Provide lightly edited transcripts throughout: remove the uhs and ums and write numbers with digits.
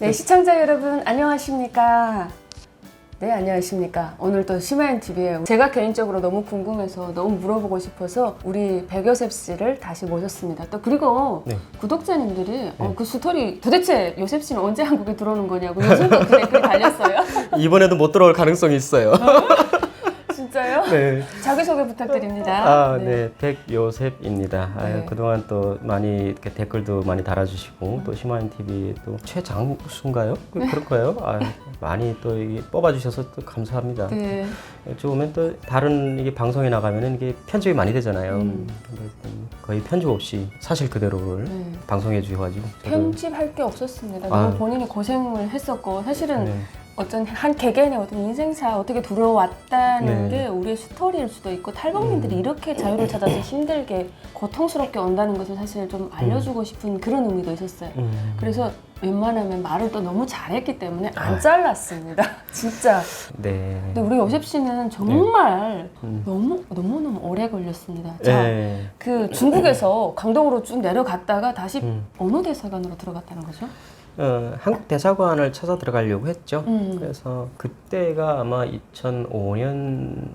네, 시청자 여러분 안녕하십니까? 네, 안녕하십니까? 오늘 또 심화연TV에 제가 개인적으로 너무 궁금해서 너무 물어보고 싶어서 우리 백요셉 씨를 다시 모셨습니다. 또 그리고 네. 구독자님들이 그 스토리 도대체 요셉 씨는 언제 한국에 들어오는 거냐고 요즘도 그 댓글이 달렸어요. 이번에도 못 들어올 가능성이 있어요. 진짜요? 네. 자기소개 부탁드립니다. 네. 백요셉입니다. 네. 그동안 또 많이 이렇게 댓글도 많이 달아주시고 또 심화연TV 또 최장수인가요? 그럴까요? 많이 또 이게 뽑아주셔서 또 감사합니다. 네. 좋으면 또 다른 이게 방송에 나가면은 이게 편집이 많이 되잖아요. 근데 거의 편집 없이 사실 그대로를 방송해 주셔가지고 편집할 게 없었습니다. 너무 본인이 고생을 했었고 사실은 네. 어떤 한 개개인의 어떤 인생사 어떻게 들어왔다는 게 우리의 스토리일 수도 있고 탈북민들이 이렇게 자유를 찾아서 힘들게 고통스럽게 온다는 것을 사실 좀 알려주고 싶은 그런 의미도 있었어요. 그래서 웬만하면 말을 또 너무 잘했기 때문에 안 잘랐습니다. 진짜. 네. 근데 우리 요셉 씨는 정말 너무너무 오래 걸렸습니다. 자, 그 중국에서 강동으로 쭉 내려갔다가 다시 어느 대사관으로 들어갔다는 거죠? 한국 대사관을 찾아 들어가려고 했죠. 그래서 그때가 아마 2005년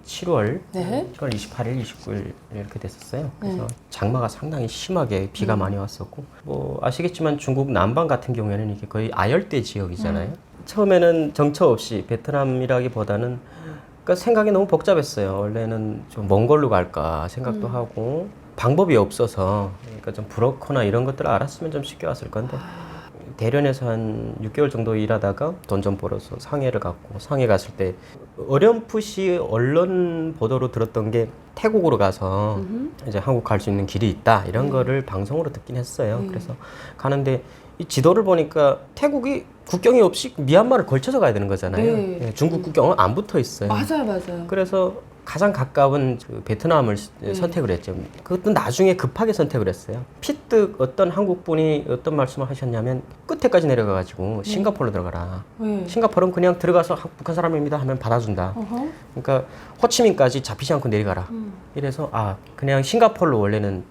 7월, 네. 7월 28일, 29일 이렇게 됐었어요. 그래서 장마가 상당히 심하게 비가 많이 왔었고, 뭐 아시겠지만 중국 남방 같은 경우에는 이게 거의 아열대 지역이잖아요. 처음에는 정처 없이 베트남이라기보다는 그러니까 생각이 너무 복잡했어요. 원래는 좀 먼 걸로 갈까 생각도 하고 방법이 없어서 그러니까 좀 브로커나 이런 것들을 알았으면 좀 쉽게 왔을 건데. 대련에서 한 6개월 정도 일하다가 돈 좀 벌어서 상해를 갔고 상해 갔을 때 어렴풋이 언론 보도로 들었던 게 태국으로 가서 이제 한국 갈 수 있는 길이 있다 이런 거를 방송으로 듣긴 했어요. 그래서 가는데 이 지도를 보니까 태국이 국경이 없이 미얀마를 걸쳐서 가야 되는 거잖아요. 네. 중국 국경은 안 붙어 있어요. 맞아요. 그래서 가장 가까운 그 베트남을 선택을 했죠. 그것도 나중에 급하게 선택을 했어요. 피뜩 어떤 한국 분이 어떤 말씀을 하셨냐면 끝에까지 내려가가지고 싱가포르로 들어가라. 싱가포르는 그냥 들어가서 북한 사람입니다 하면 받아준다. 그러니까 호치민까지 잡히지 않고 내려가라. 이래서 그냥 싱가포르로 원래는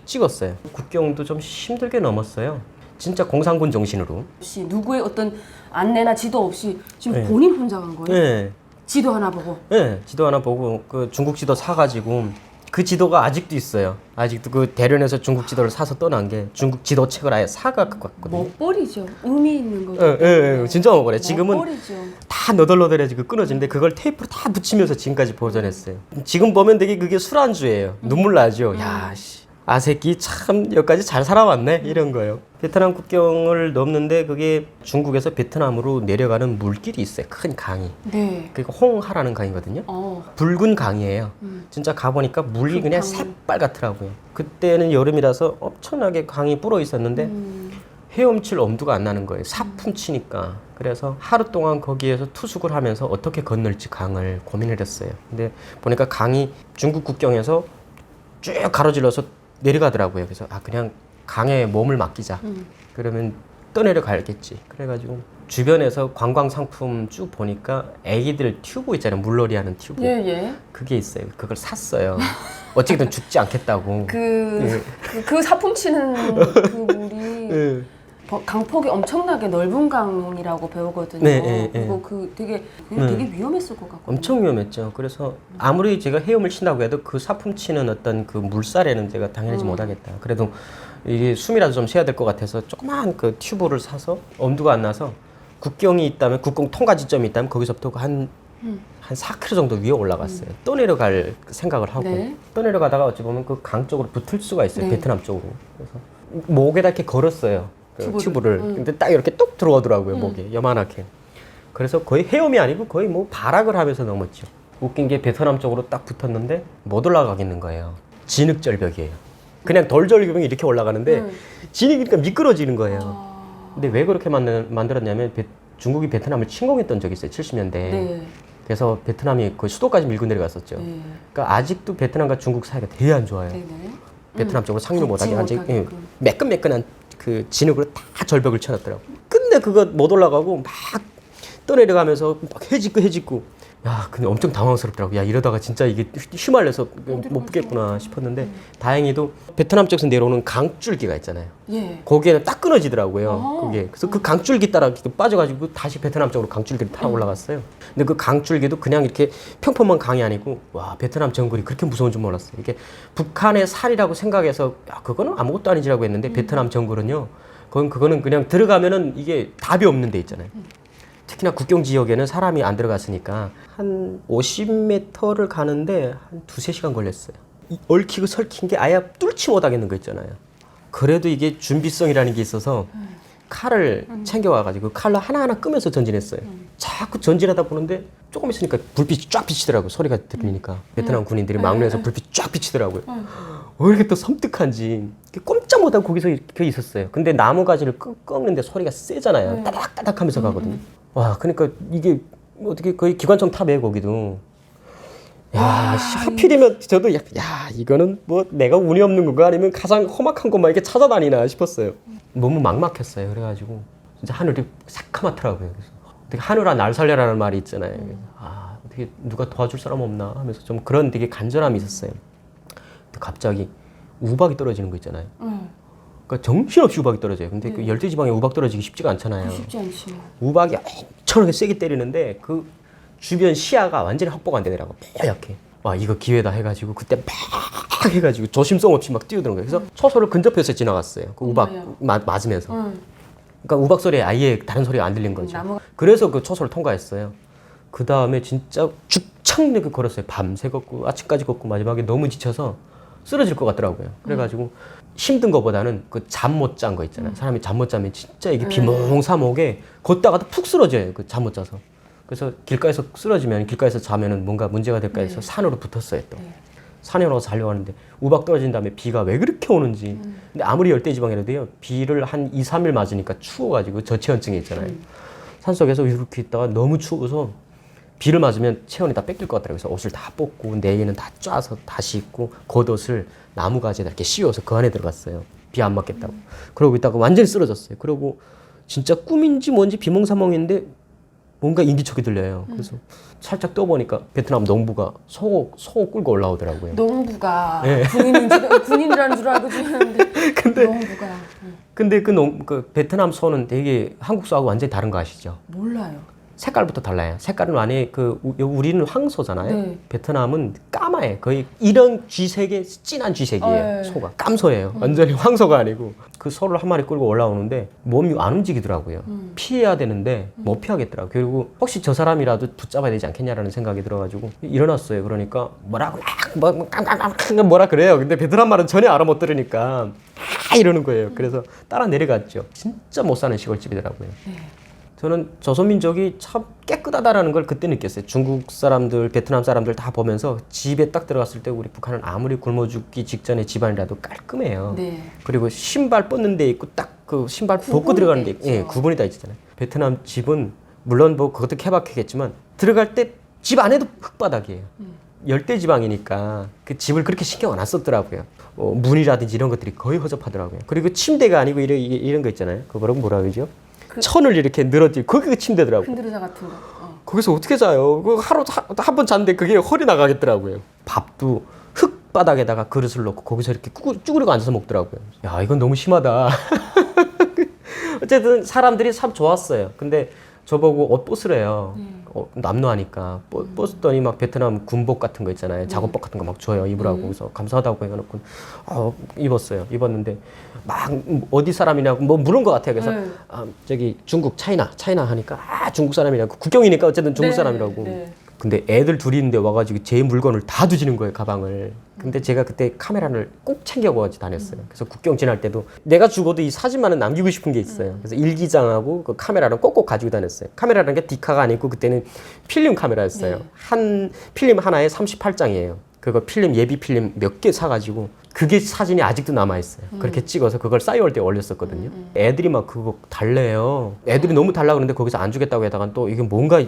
찍었어요. 국경도 좀 힘들게 넘었어요. 진짜 공산군 정신으로. 없이 누구의 어떤 안내나 지도 없이 지금 본인 혼자 간 거예요? 네. 지도 하나 보고? 네, 지도 하나 보고 그 중국 지도 사가지고 그 지도가 아직도 있어요. 아직도 그 대련에서 중국 지도를 사서 떠난 게 중국 지도 책을 아예 사갖고 왔거든요. 먹벌이죠. 의미 있는 거죠. 예, 진짜 먹벌이에요. 지금은 먹벌이죠. 다 너덜너덜해지고 끊어지는데 그걸 테이프로 다 붙이면서 지금까지 보존했어요. 지금 보면 되게 그게 술안주예요. 눈물 나죠. 야, 씨. 새끼 참 여기까지 잘 살아왔네 이런 거예요. 베트남 국경을 넘는데 그게 중국에서 베트남으로 내려가는 물길이 있어요. 큰 강이. 네. 그러니까 홍하라는 강이거든요. 붉은 강이에요. 진짜 가보니까 물이 그냥 새빨갛더라고요. 그때는 여름이라서 엄청나게 강이 불어 있었는데 헤엄칠 엄두가 안 나는 거예요. 사품 치니까. 그래서 하루 동안 거기에서 투숙을 하면서 어떻게 건널지 강을 고민을 했어요. 근데 보니까 강이 중국 국경에서 쭉 가로질러서 내려가더라고요. 그래서 그냥 강에 몸을 맡기자. 그러면 떠내려가겠지. 그래가지고 주변에서 관광 상품 쭉 보니까 애기들 튜브 있잖아요. 물놀이 하는 튜브. 예. 그게 있어요. 그걸 샀어요. 어떻게든 죽지 않겠다고. 그 사품 치는 그 물이 강폭이 엄청나게 넓은 강이라고 배우거든요. 그리고 되게 위험했을 것 같거든요. 엄청 위험했죠. 그래서 아무리 제가 헤엄을 친다고 해도 그 사품 치는 어떤 그 물살에는 제가 당연하지 못하겠다. 그래도 이게 숨이라도 좀 쉬어야 될 것 같아서 조그만 그 튜브를 사서 엄두가 안 나서 국경이 있다면 국경 통과 지점이 있다면 거기서부터 한 4km 정도 위에 올라갔어요. 떠내려갈 생각을 하고 떠내려가다가 어찌 보면 그 강 쪽으로 붙을 수가 있어요. 베트남 쪽으로. 그래서 목에다 이렇게 걸었어요. 튜브를. 근데 딱 이렇게 뚝 들어오더라고요, 목에. 요만하게. 그래서 거의 헤엄이 아니고 거의 뭐 발악을 하면서 넘었죠. 웃긴 게 베트남 쪽으로 딱 붙었는데 못 올라가겠는 거예요. 진흙절벽이에요. 그냥 돌절벽이 이렇게 올라가는데 진흙이니까 미끄러지는 거예요. 근데 왜 그렇게 만들었냐면 중국이 베트남을 침공했던 적이 있어요, 70년대. 그래서 베트남이 거의 수도까지 밀고 내려갔었죠. 그러니까 아직도 베트남과 중국 사이가 되게 안 좋아요. 베트남 쪽으로 상륙 못하게 매끈매끈한 그 진흙으로 다 절벽을 쳐놨더라고. 근데 그거 못 올라가고 막 떠내려가면서 막 해집고 야, 근데 엄청 당황스럽더라고. 야, 이러다가 진짜 이게 휘말려서 못 붙겠구나 싶었는데 다행히도 베트남 쪽에서 내려오는 강줄기가 있잖아요. 예. 거기에는 딱 끊어지더라고요. 아하. 그게. 그래서 그 강줄기 따라 이렇게 빠져가지고 다시 베트남 쪽으로 강줄기를 타고 올라갔어요. 근데 그 강줄기도 그냥 이렇게 평범한 강이 아니고 와, 베트남 정글이 그렇게 무서운 줄 몰랐어요. 이게 북한의 살이라고 생각해서 야, 그거는 아무것도 아니지라고 했는데 베트남 정글은요. 그거는 그냥 들어가면은 이게 답이 없는 데 있잖아요. 특히나 국경 지역에는 사람이 안 들어갔으니까 한 50m를 가는데 한 2-3시간 걸렸어요. 얽히고 설킨 게 아예 뚫지 못하겠는 거 있잖아요. 그래도 이게 준비성이라는 게 있어서 칼을 챙겨와가지고 칼로 하나하나 끄면서 전진했어요. 자꾸 전진하다 보는데 조금 있으니까 불빛이 쫙 비치더라고요. 소리가 들리니까. 베트남 군인들이 막내에서 불빛이 쫙 비치더라고요. 왜 이렇게 또 섬뜩한지 꼼짝 못하고 거기서 이렇게 있었어요. 근데 나무 가지를 꺾는데 소리가 세잖아요. 따닥따닥 하면서 가거든요. 와, 그러니까 이게 어떻게 거의 기관총 탑이에요, 거기도. 야, 하필이면 저도 야, 이거는 뭐 내가 운이 없는 건가 아니면 가장 험악한 곳만 이렇게 찾아다니나 싶었어요. 너무 막막했어요. 그래가지고 진짜 하늘이 새카맣더라고요. 그래서 어떻게 하늘아 날 살려라는 말이 있잖아요. 아, 어떻게 누가 도와줄 사람 없나 하면서 좀 그런 되게 간절함이 있었어요. 근데 갑자기 우박이 떨어지는 거 있잖아요. 그러니까 정신없이 우박이 떨어져요. 근데 그 열대지방에 우박 떨어지기 쉽지가 않잖아요. 쉽지 않지. 우박이 엄청나게 세게 때리는데 그 주변 시야가 완전히 확보가 안 되더라고. 뽀얗게. 와, 이거 기회다 해가지고 그때 막 해가지고 조심성 없이 막 뛰어드는 거예요. 그래서 초소를 근접해서 지나갔어요. 그 우박 맞으면서. 그러니까 우박 소리에 아예 다른 소리가 안 들린 거죠. 그래서 그 초소를 통과했어요. 그 다음에 진짜 죽창내게 걸었어요. 밤새 걷고 아침까지 걷고 마지막에 너무 지쳐서 쓰러질 것 같더라고요. 그래가지고 힘든 거보다는 그 잠 못 잔 거 있잖아요. 사람이 잠 못 자면 진짜 이게 비몽사몽에 걷다가도 푹 쓰러져요. 그 잠 못 자서. 그래서 길가에서 쓰러지면 길가에서 자면은 뭔가 문제가 될까 해서 산으로 붙었어요 또. 산에 올라가서 자려고 하는데 우박 떨어진 다음에 비가 왜 그렇게 오는지. 근데 아무리 열대지방이라도요. 비를 한 2-3일 맞으니까 추워가지고 저체온증이 있잖아요. 산속에서 이렇게 있다가 너무 추워서 비를 맞으면 체온이 다 뺏길 것 같더라고요. 그래서 옷을 다 벗고 내일은 다 짜서 다시 입고 겉옷을 나무 가지에다 이렇게 씌워서 그 안에 들어갔어요. 비 안 맞겠다고. 그러고 있다가 완전히 쓰러졌어요. 그러고 진짜 꿈인지 뭔지 비몽사몽인데 뭔가 인기척이 들려요. 그래서 살짝 떠보니까 베트남 농부가 소 끌고 올라오더라고요. 농부가 네. 군인이라는 줄 알고 지냈는데 근데 농부가 근데 그 베트남 소는 되게 한국 소하고 완전히 다른 거 아시죠? 몰라요. 색깔부터 달라요. 색깔은 안에 우리는 황소잖아요. 네. 베트남은 까마예요. 거의 이런 쥐색의 진한 쥐색이에요. 네. 소가 깜소예요. 완전히 황소가 아니고 그 소를 한 마리 끌고 올라오는데 몸이 안 움직이더라고요. 피해야 되는데 못 피하겠더라고요. 그리고 혹시 저 사람이라도 붙잡아야 되지 않겠냐라는 생각이 들어가지고 일어났어요. 그러니까 뭐라고 뭐라 그래요. 근데 베트남 말은 전혀 알아 못 들으니까 이러는 거예요. 그래서 따라 내려갔죠. 진짜 못 사는 시골집이더라고요. 저는 조선민족이 참 깨끗하다라는 걸 그때 느꼈어요. 중국 사람들, 베트남 사람들 다 보면서 집에 딱 들어갔을 때 우리 북한은 아무리 굶어 죽기 직전의 집안이라도 깔끔해요. 네. 그리고 신발 뻗는 데 있고 딱 그 신발 벗고 들어가는 데 있고, 예, 구분이 다 있잖아요. 베트남 집은 물론 뭐 그것도 케바케겠지만 들어갈 때 집 안에도 흙바닥이에요. 열대지방이니까 그 집을 그렇게 신경 안 썼더라고요. 문이라든지 이런 것들이 거의 허접하더라고요. 그리고 침대가 아니고 이런 거 있잖아요. 그거라고 뭐라 그러죠? 천을 이렇게 늘어뜨리고 그게 침대더라고요. 흔들의자 같은 거. 거기서 어떻게 자요? 하루 한 번 잤는데 그게 허리 나가겠더라고요. 밥도 흙바닥에다가 그릇을 넣고 거기서 이렇게 쭈그리고 앉아서 먹더라고요. 야, 이건 너무 심하다. 어쨌든 사람들이 참 좋았어요. 근데 저보고 옷 벗으래요. 남노하니까 벗었더니 막 베트남 군복 같은 거 있잖아요. 작업복 같은 거 막 줘요. 입으라고. 그래서 감사하다고 해놓고 입었어요. 입었는데 막 어디 사람이냐고 뭐 물은 것 같아요. 그래서 저기 중국 차이나 하니까 중국 사람이라고. 국경이니까 어쨌든 중국 사람이라고. 네. 근데 애들 둘이 있는데 와가지고 제 물건을 다 뒤지는 거예요, 가방을. 근데 제가 그때 카메라를 꼭 챙겨가지고 다녔어요. 그래서 국경 지날 때도 내가 죽어도 이 사진만은 남기고 싶은 게 있어요. 그래서 일기장하고 그 카메라를 꼭꼭 가지고 다녔어요. 카메라라는 게 디카가 아니고 그때는 필름 카메라였어요. 네. 한 필름 하나에 38장이에요. 그거 필름, 예비 필름 몇 개 사가지고 그게 사진이 아직도 남아있어요. 그렇게 찍어서 그걸 싸이월드에 올렸었거든요. 애들이 막 그거 달래요. 애들이 너무 달라고 그러는데 거기서 안 주겠다고 하다가 또 이게 뭔가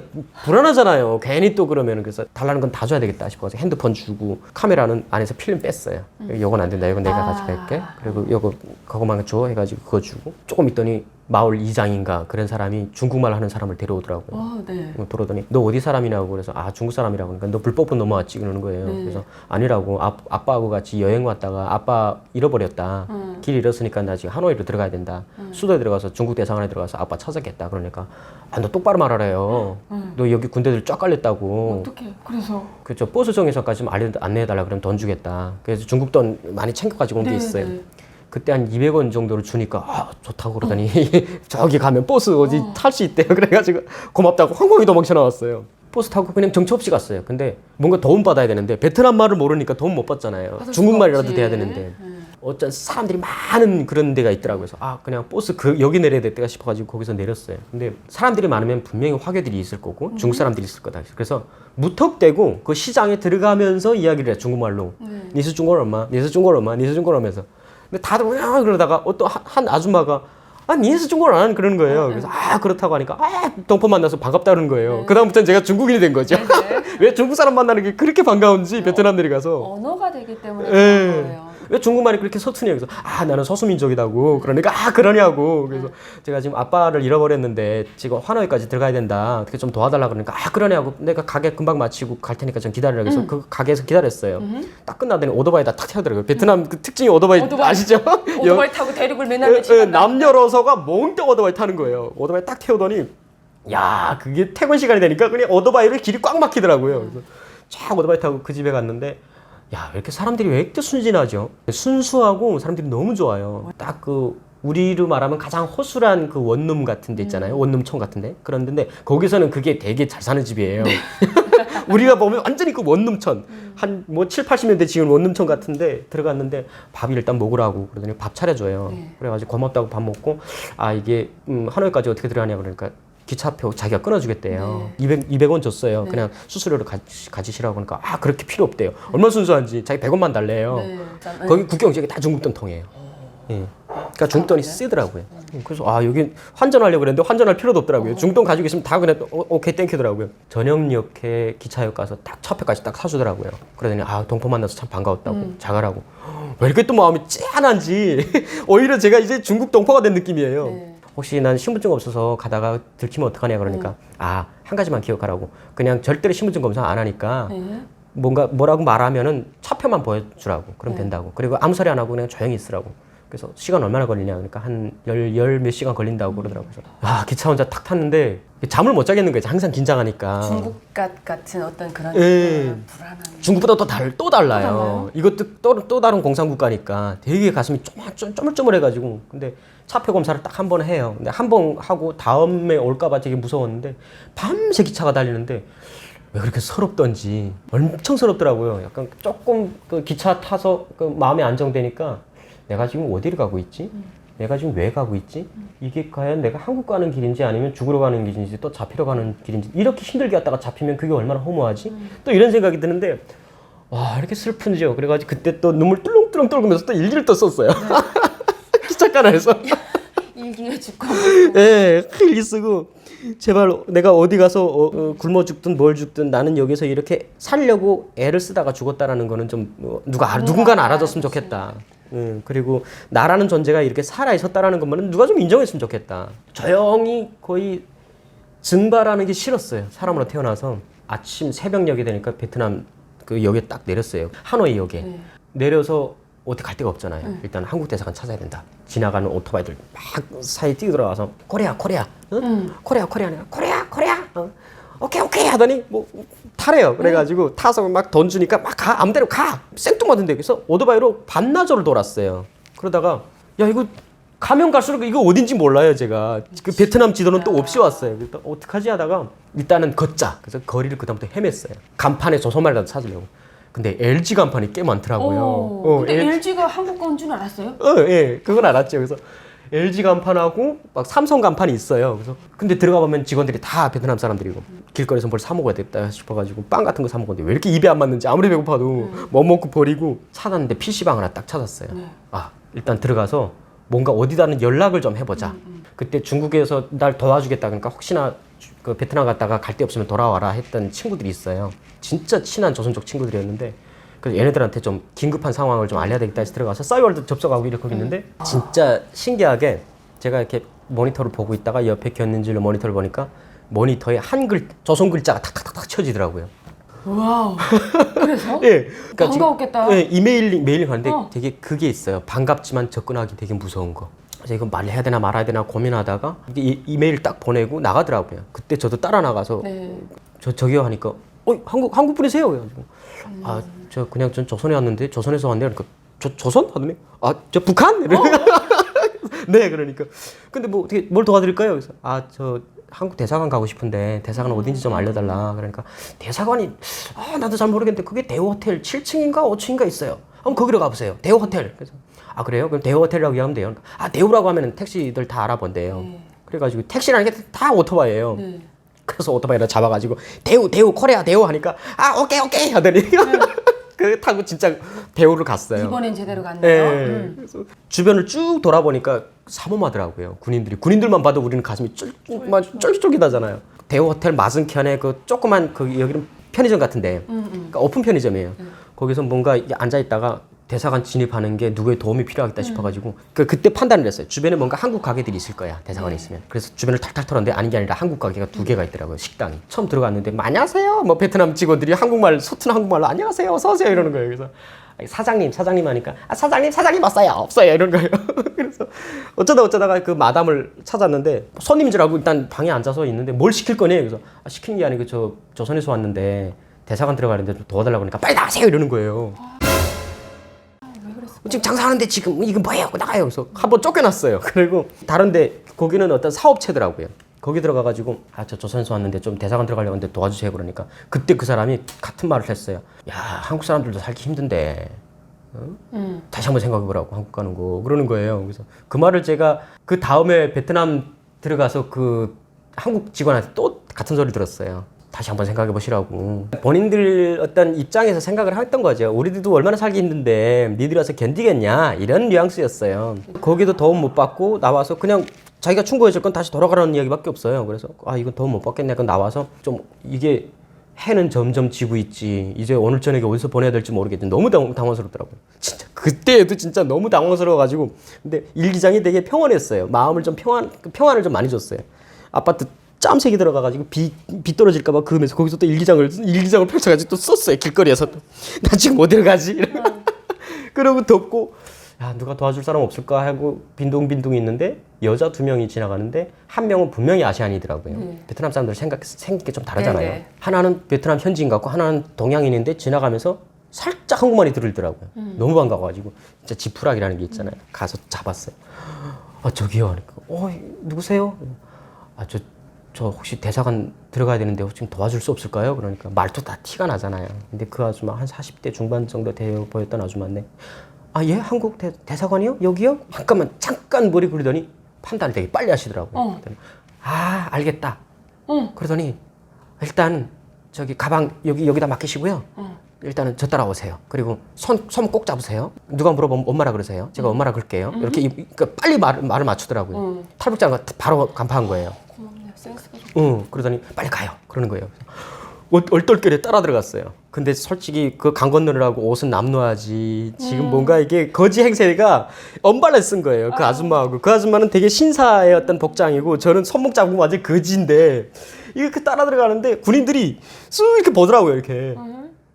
불안하잖아요. 괜히 또 그러면 그래서 달라는 건 다 줘야 되겠다 싶어서 핸드폰 주고 카메라는 안에서 필름 뺐어요. 요건 안 된다. 이건 내가 가져갈게. 그리고 요거 그거만 줘 해가지고 그거 주고 조금 있더니 마을 이장인가 그런 사람이 중국말 하는 사람을 데려오더라고요. 네. 들어오더니 너 어디 사람이냐고 그래서 아 중국 사람이라고 그러니까 너 불법은 넘어왔지 그러는 거예요. 그래서 아니라고 아빠하고 같이 여행 왔다가 아빠 잃어버렸다. 길 잃었으니까 나 지금 하노이로 들어가야 된다. 수도에 들어가서 중국 대사관에 들어가서 아빠 찾았겠다. 그러니까 아 너 똑바로 말하래요. 너 여기 군대들 쫙 깔렸다고. 어떻게? 그래서 그렇죠. 버스 정류장까지 좀 안내해달라 그러면 돈 주겠다. 그래서 중국 돈 많이 챙겨가지고 온 게 있어요. 그때 한 200원 정도를 주니까 아 좋다고 그러더니 저기 가면 버스 어디 탈 수 있대요. 그래가지고 고맙다고 황공이 도망쳐 나왔어요. 버스 타고 그냥 정처 없이 갔어요. 근데 뭔가 도움 받아야 되는데 베트남 말을 모르니까 도움 못 받잖아요. 중국말이라도 돼야 되는데 어쩐 사람들이 많은 그런 데가 있더라고요. 그래서 아 그냥 버스 여기 내려야 될까 싶어가지고 거기서 내렸어요. 근데 사람들이 많으면 분명히 화교들이 있을 거고 중국 사람들이 있을 거다. 그래서 무턱대고 그 시장에 들어가면서 이야기를 해요. 중국말로. 니스 중국어 엄마, 니스 중국어 엄마, 니스 중국어 하면서. 근데 다들 와 그러다가 어떤 한 아줌마가 아 니스 중국어를 안 하는 그러는 거예요. 그래서 아 그렇다고 하니까 아 동포 만나서 반갑다 그러는 거예요. 그 다음부터는 제가 중국인이 된 거죠. 왜 중국 사람 만나는 게 그렇게 반가운지 베트남 내려가서 언어가 되기 때문에 그런 거예요. 왜 중국말이 그렇게 서투냐 그래서 아 나는 소수민족이다고 그러니까 아 그러냐고 그래서 제가 지금 아빠를 잃어버렸는데 지금 하노이까지 들어가야 된다 어떻게 좀 도와달라 그러니까 아 그러냐고 내가 가게 금방 마치고 갈 테니까 좀 기다리라 그래서 그 가게에서 기다렸어요. 딱 끝나더니 오토바이다 탁 태우더라고요. 베트남 그 특징이 오토바이 아시죠? 오토바이 타고 대륙을 맨날 며칠 남녀로서가 몽땅 오토바이 타는 거예요. 오토바이 딱 태우더니 야 그게 퇴근 시간이 되니까 그냥 오토바이를 길이 꽉 막히더라고요. 그래서 쫙 오토바이 타고 그 집에 갔는데 야 이렇게 사람들이 왜 이렇게 순진하죠? 순수하고 사람들이 너무 좋아요. 딱 그 우리로 말하면 가장 허술한 그 원룸 같은 데 있잖아요. 원룸촌 같은 데. 그런데 거기서는 그게 되게 잘 사는 집이에요. 우리가 보면 완전히 그 원룸촌. 한 뭐 7, 80년대 지은 원룸촌 같은데 들어갔는데 밥이 일단 먹으라고 그러더니 밥 차려줘요. 그래가지고 고맙다고 밥 먹고 아 이게 하노이까지 어떻게 들어가냐 그러니까 기차표 자기가 끊어주겠대요. 200원 줬어요. 그냥 수수료로 가지시라고 하니까 아 그렇게 필요 없대요. 얼마나 순수한지 자기 100원만 달래요. 거기 국경 지역이 다 중국돈 통해요. 예. 그러니까 중국돈이 쓰더라고요. 그래서 아 여기 환전하려고 그랬는데 환전할 필요도 없더라고요. 중국돈 가지고 있으면 다 그냥 오케이 땡큐더라고요. 전역역에 기차역 가서 딱 차표까지 딱 사주더라고요. 그러더니 아 동포 만나서 참 반가웠다고 자가라고. 왜 이렇게 또 마음이 짠한지 오히려 제가 이제 중국 동포가 된 느낌이에요. 혹시 난 신분증 없어서 가다가 들키면 어떡하냐 그러니까 아 한 가지만 기억하라고 그냥 절대로 신분증 검사 안 하니까 뭐라고 말하면은 차표만 보여주라고 그럼 된다고 그리고 아무 소리 안 하고 그냥 조용히 있으라고 그래서 시간 얼마나 걸리냐 그러니까 한 열 몇 시간 걸린다고 그러더라고요. 그래서 아 기차 혼자 탁 탔는데 잠을 못 자겠는 거예요. 항상 긴장하니까. 중국 같은 어떤 그런 불안한 중국보다 또 달라요. 이것도 또 다른 공산국가니까 되게 가슴이 쪼물쪼물해가지고 근데 차표 검사를 딱 한 번 해요. 근데 한 번 하고 다음에 올까봐 되게 무서웠는데 밤새 기차가 달리는데 왜 그렇게 서럽던지 엄청 서럽더라고요. 약간 조금 그 기차 타서 그 마음이 안정되니까 내가 지금 어디를 가고 있지? 내가 지금 왜 가고 있지? 이게 과연 내가 한국 가는 길인지 아니면 죽으러 가는 길인지 또 잡히러 가는 길인지 이렇게 힘들게 갔다가 잡히면 그게 얼마나 허무하지? 또 이런 생각이 드는데 와 이렇게 슬픈지요. 그래가지고 그때 또 눈물 뚫렁뚫렁 떨면서 또 일기를 또 썼어요. 기차간에서 일기에 죽고 네, 일기 쓰고 제발 내가 어디 가서 굶어 죽든 뭘 죽든 나는 여기서 이렇게 살려고 애를 쓰다가 죽었다라는 거는 좀 누군가는 알아줬으면 좋겠다. 그리고 나라는 존재가 이렇게 살아 있었다라는 것만은 누가 좀 인정했으면 좋겠다. 조용히 거의 증발하는 게 싫었어요. 사람으로 태어나서 아침 새벽녘이 되니까 베트남 그 역에 딱 내렸어요. 하노이 역에 내려서 어디 갈 데가 없잖아요. 일단 한국 대사관 찾아야 된다. 지나가는 오토바이들 막 사이에 뛰어들어가서 코리아 응? 코리아 오케이 하더니 뭐 타래요. 그래가지고 타서 막 돈 주니까 막 가 아무데로 가 생뚱맞은데 그래서 오토바이로 반나절을 돌았어요. 그러다가 야 이거 가면 갈수록 이거 어딘지 몰라요. 제가 그 베트남 지도는 또 없이 왔어요. 그래서 어떡하지 하다가 일단은 걷자. 그래서 거리를 그다음부터 헤맸어요. 간판에 조선말이라도 찾으려고. 근데 LG 간판이 꽤 많더라고요. 근데 LG가 한국 건 줄 알았어요? 예, 그건 알았죠. 그래서 LG 간판하고 막 삼성 간판이 있어요. 그래서 근데 들어가 보면 직원들이 다 베트남 사람들이고 길거리에서 뭘 사 먹어야 되겠다 싶어가지고 빵 같은 거 사 먹었는데 왜 이렇게 입에 안 맞는지 아무리 배고파도 못 먹고 버리고 찾았는데 PC방 하나 딱 찾았어요. 아 일단 들어가서 뭔가 어디다는 연락을 좀 해보자. 그때 중국에서 날 도와주겠다 그러니까 혹시나 그 베트남 갔다가 갈 데 없으면 돌아와라 했던 친구들이 있어요. 진짜 친한 조선족 친구들이었는데 그래서 얘네들한테 좀 긴급한 상황을 좀 알려야 되겠다 해서 들어가서 싸이월드 접속하고 이렇게 있는데 진짜 신기하게 제가 이렇게 모니터를 보고 있다가 옆에 곁는질로 모니터를 보니까 모니터에 조선 글자가 탁탁탁탁 쳐지더라고요. 와우. 그래서? 예. 그러니까 반가웠겠다. 지금, 예, 메일링 하는데 어. 되게 그게 있어요. 반갑지만 접근하기 되게 무서운 거. 그래서 이거 말해야 되나 말아야 되나 고민하다가 이게 이메일 딱 보내고 나가더라고요. 그때 저도 따라 나가서 네. 저기요 하니까 한국 분이세요? 그래가지고 저 그냥 전 조선에 왔는데 조선에서 왔네요. 그러니까 조선 하더니 저 북한? 네, 그러니까 근데 뭐 어떻게 뭘 도와드릴까요? 그래서 저 한국 대사관 가고 싶은데 대사관 어딘지 좀 알려달라. 그러니까 대사관이 나도 잘 모르겠는데 그게 대우호텔 7층인가 5층인가 있어요. 한번 거기로 가보세요. 대우호텔. 그래서 그래요? 그럼 대우호텔이라고 얘기하면 돼요. 대우라고 하면 택시들 다 알아본대요. 그래가지고 택시라는 게 다 오토바이예요. 네. 그래서 오토바이를 잡아가지고 대우 코리아 대우 하니까 오케이 하더니 그 타고 진짜 대우를 갔어요. 이번엔 제대로 갔네요. 네. 그래서 주변을 쭉 돌아보니까 삼엄하더라고요. 군인들만 봐도 우리는 가슴이 쫄깃쫄깃하잖아요. 대우 호텔 맞은편에 그 조그만 여기는 편의점 같은데, 그러니까 오픈 편의점이에요. 거기서 뭔가 앉아 있다가 대사관 진입하는 게 누구의 도움이 필요하겠다 싶어가지고 그때 판단을 했어요. 주변에 뭔가 한국 가게들이 있을 거야, 대사관에 있으면. 그래서 주변을 탈탈 털었는데 아닌 게 아니라 한국 가게가 2개가 있더라고요, 식당이. 처음 들어갔는데 안녕하세요 뭐 베트남 직원들이 서툰 한국말로 안녕하세요 어서 오세요 이러는 거예요. 그래서 사장님 하니까 사장님 없어요 이런 거예요. 그래서 어쩌다가 그 마담을 찾았는데 손님 줄 알고 일단 방에 앉아서 있는데 뭘 시킬 거니? 그래서 시키는 게 아니고 저 조선에서 왔는데 대사관 들어가는데 좀 도와달라고 하니까 빨리 나가세요 이러는 거예요. 지금 장사하는데 지금 이거 뭐예요? 나가요. 그래서 한번 쫓겨났어요. 그리고 다른데 거기는 어떤 사업체더라고요. 거기 들어가가지고 저 조선에서 왔는데 좀 대사관 들어가려고 하는데 도와주세요 그러니까 그때 그 사람이 같은 말을 했어요. 야 한국 사람들도 살기 힘든데 다시 한번 생각해보라고 한국 가는 거 그러는 거예요. 그래서 그 말을 제가 그 다음에 베트남 들어가서 그 한국 직원한테 또 같은 소리 들었어요. 다시 한번 생각해 보시라고. 본인들 어떤 입장에서 생각을 했던 거죠. 우리들도 얼마나 살기 힘든데 니들이 와서 견디겠냐 이런 뉘앙스였어요. 거기도 도움 못 받고 나와서 그냥 자기가 충고해줄 건 다시 돌아가라는 이야기밖에 없어요. 그래서 이건 도움 못 받겠네. 그럼 나와서 좀 이게 해는 점점 지고 있지. 이제 오늘 저녁에 어디서 보내야 될지 모르겠지. 너무 당황스럽더라고요. 진짜 그때에도 진짜 너무 당황스러워가지고. 근데 일기장이 되게 평온했어요. 마음을 좀 평안을 좀 많이 줬어요. 아파트 짬색이 들어가가지고 비 떨어질까봐 그러면서 거기서 또 일기장을 펼쳐가지고 또 썼어요. 길거리에서 또. 나 지금 어디로 가지? 그러고 덥고 누가 도와줄 사람 없을까 하고 빈둥빈둥 있는데 여자 2명이 지나가는데 한 명은 분명히 아시안이더라고요. 베트남 사람들 생긴 게 좀 다르잖아요. 네네. 하나는 베트남 현지인 같고 하나는 동양인인데 지나가면서 살짝 한국말이 들리더라고요. 너무 반가워가지고 진짜 지푸라기라는 게 있잖아요. 가서 잡았어요. 저기요 하니까 누구세요? 저 혹시 대사관 들어가야 되는데 혹시 좀 도와줄 수 없을까요? 그러니까 말도 다 티가 나잖아요. 근데 그 아줌마 한 40대 중반 정도 되어 보였던 아줌마인데 예? 한국 대사관이요? 여기요? 잠깐 머리 굴리더니 판단을 되게 빨리 하시더라고요. 그랬더니 알겠다. 그러더니 일단 저기 가방 여기다 맡기시고요. 일단은 저 따라오세요. 그리고 손 꼭 잡으세요. 누가 물어보면 엄마라 그러세요. 제가 엄마라 그럴게요. 이렇게 그러니까 빨리 말을 맞추더라고요. 탈북자가 바로 간파한 거예요. 그러더니 빨리 가요. 그러는 거예요. 얼떨결에 따라 들어갔어요. 근데 솔직히 그 강 건너느라고 옷은 남루하지. 지금 뭔가 이게 거지 행세가 언밸런스인 거예요. 그 아줌마하고. 그 아줌마는 되게 신사의 어떤 복장이고 저는 손목 잡고 완전 거지인데 이렇게 따라 들어가는데 군인들이 쑥 이렇게 보더라고요. 이렇게.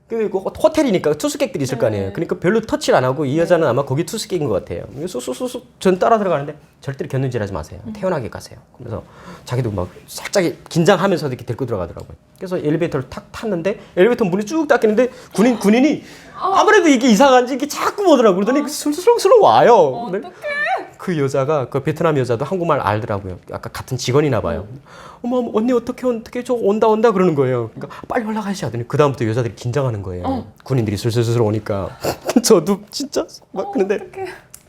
그리고 호텔이니까 투숙객들이 있을 거 아니에요. 그러니까 별로 터치를 안 하고 이 여자는 아마 거기 투숙객인 것 같아요. 쑥쑥쑥 전 따라 들어가는데 절대로 견눈질하지 마세요. 태연하게 가세요. 그래서 자기도 막 살짝 긴장하면서 이렇게 데리고 들어가더라고요. 그래서 엘리베이터를 탁 탔는데 엘리베이터 문이 쭉 닫히는데 군인이 아무래도 이게 이상한지 이게 자꾸 보더라고요. 그러더니 슬슬 와요. 어떡해. 그 여자가 그 베트남 여자도 한국말 알더라고요. 아까 같은 직원이나 봐요. 어머 언니 어떻게 저 온다 그러는 거예요. 그러니까 빨리 올라가야지 하더니 그 다음부터 여자들이 긴장하는 거예요. 군인들이 슬슬 오니까 저도 진짜 막 그런데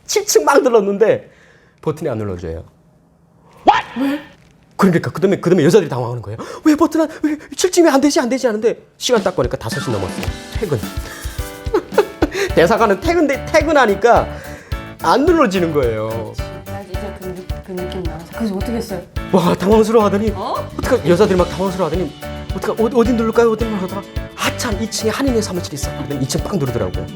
7층 막 들렀는데 버튼이 안 눌러줘요. 왜? 그러니까 그다음에 여자들이 당황하는 거예요. 왜 버튼 왜 7층이 안 되지 하는데 시간 딱 보니까 5시 넘었어요. 퇴근. 대사관은 퇴근하니까 안 눌러지는 거예요. 나 이제 그 느낌 나서. 그래서 어떻게 했어요? 와 당황스러워하더니 어떡하 여자들이 막 당황스러워하더니 어디 누를까요? 어디 누를까 하다가 참 2층에 한인의 사무실이 있어. 그랬더니 2층 빵 누르더라고요.